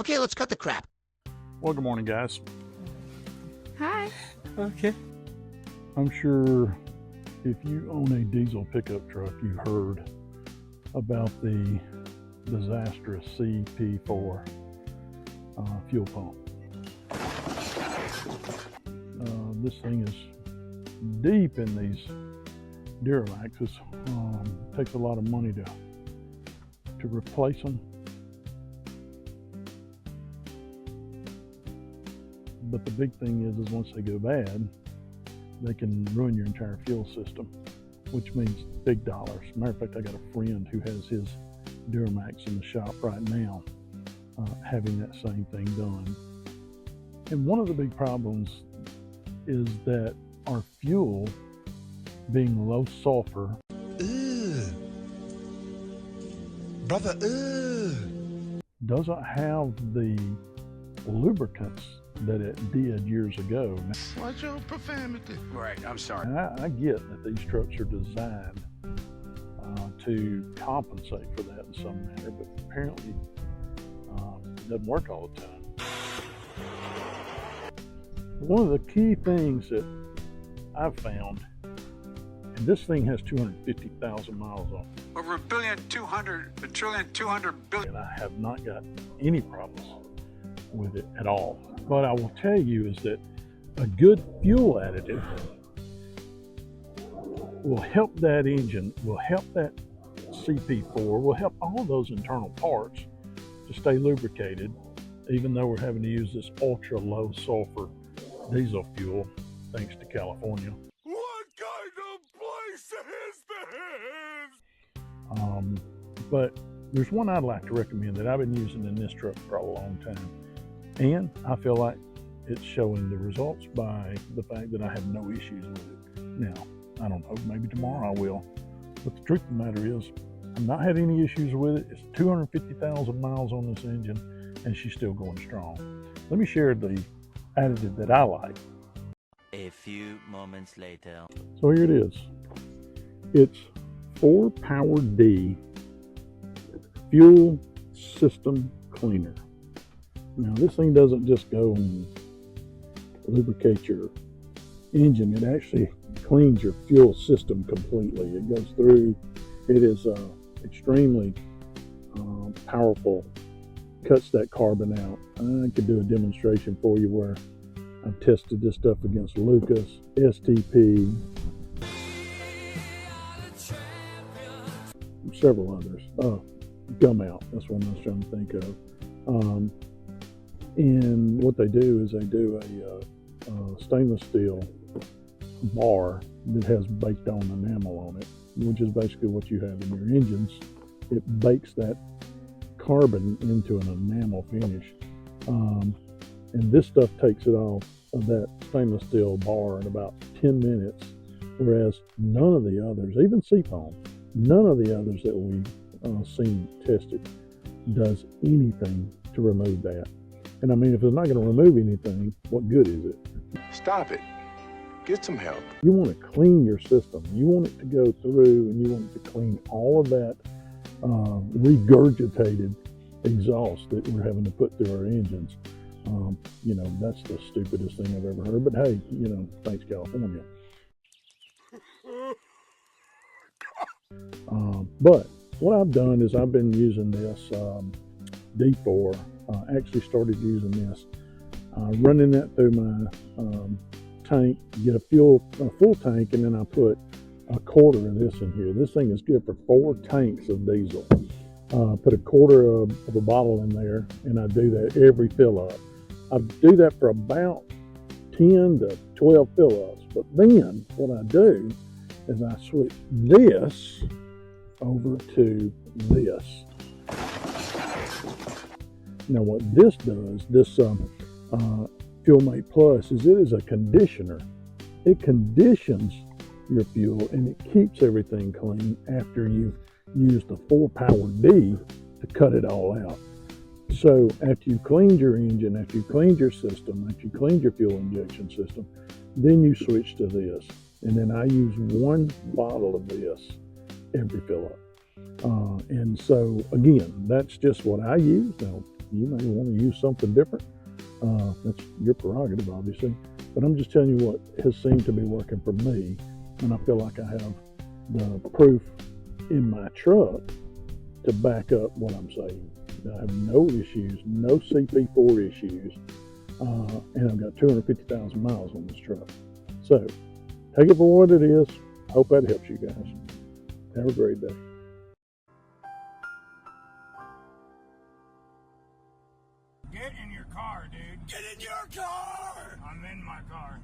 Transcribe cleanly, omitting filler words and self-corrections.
Okay, let's cut the crap. Well, good morning, guys. Hi. Okay. I'm sure if you own a diesel pickup truck, you heard about the disastrous CP4 fuel pump. This thing is deep in these Duramaxes. Takes a lot of money to replace them. But the big thing is once they go bad, they can ruin your entire fuel system, which means big dollars. Matter of fact, I got a friend who has his Duramax in the shop right now, having that same thing done. And one of the big problems is that our fuel, being low sulfur, Brother, doesn't have the lubricants that it did years ago. Watch your profanity. Right, I'm sorry. And I get that these trucks are designed to compensate for that in some manner, but apparently it doesn't work all the time. One of the key things that I've found, and this thing has 250,000 miles on it. Over 1,200,000,000,200,000,000,000. And I have not got any problems with it at all. But I will tell you is that a good fuel additive will help that engine, will help that CP4, will help all those internal parts to stay lubricated, even though we're having to use this ultra low sulfur diesel fuel, thanks to California. What kind of place is this? But there's one I'd like to recommend that I've been using in this truck for a long time. And I feel like it's showing the results by the fact that I have no issues with it. Now, I don't know, maybe tomorrow I will. But the truth of the matter is, I've not had any issues with it. It's 250,000 miles on this engine, and she's still going strong. Let me share the additive that I like. A few moments later. So here it is. It's 4Power-D Fuel System Cleaner. Now this thing doesn't just go and lubricate your engine, it actually cleans your fuel system completely. It goes through, it is extremely powerful, cuts that carbon out. I could do a demonstration for you where I've tested this stuff against Lucas, STP, several others. Gum Out, that's one I was trying to think of. And what they do is they do a stainless steel bar that has baked on enamel on it, which is basically what you have in your engines. It bakes that carbon into an enamel finish. And this stuff takes it off of that stainless steel bar in about 10 minutes, whereas none of the others, even Seafoam, none of the others that we've seen tested does anything to remove that. And I mean, if it's not going to remove anything, what good is it? Stop it. Get some help. You want to clean your system. You want it to go through and you want it to clean all of that regurgitated exhaust that we're having to put through our engines. You know, that's the stupidest thing I've ever heard. But hey, you know, thanks California. But what I've done is I've been using this D4. Actually started using this, running that through my tank, get a full tank, and then I put a quarter of this in here. This thing is good for 4 tanks of diesel. Put a quarter of a bottle in there, and I do that every fill up. I do that for about 10 to 12 fill ups. But then what I do is I switch this over to this. Now what this does, this FuelMate Plus, is it is a conditioner. It conditions your fuel and it keeps everything clean after you've used the 4Power-D to cut it all out. So after you cleaned your engine, after you cleaned your system, after you cleaned your fuel injection system, then you switch to this. And then I use 1 bottle of this every fill up. And so again, that's just what I use. Now, You may want to use something different. That's your prerogative, obviously. But I'm just telling you what has seemed to be working for me, and I feel like I have the proof in my truck to back up what I'm saying. I have no issues, no CP4 issues, and I've got 250,000 miles on this truck. So take it for what it is. I hope that helps you guys. Have a great day. Get in your car, dude. Get in your car! I'm in my car.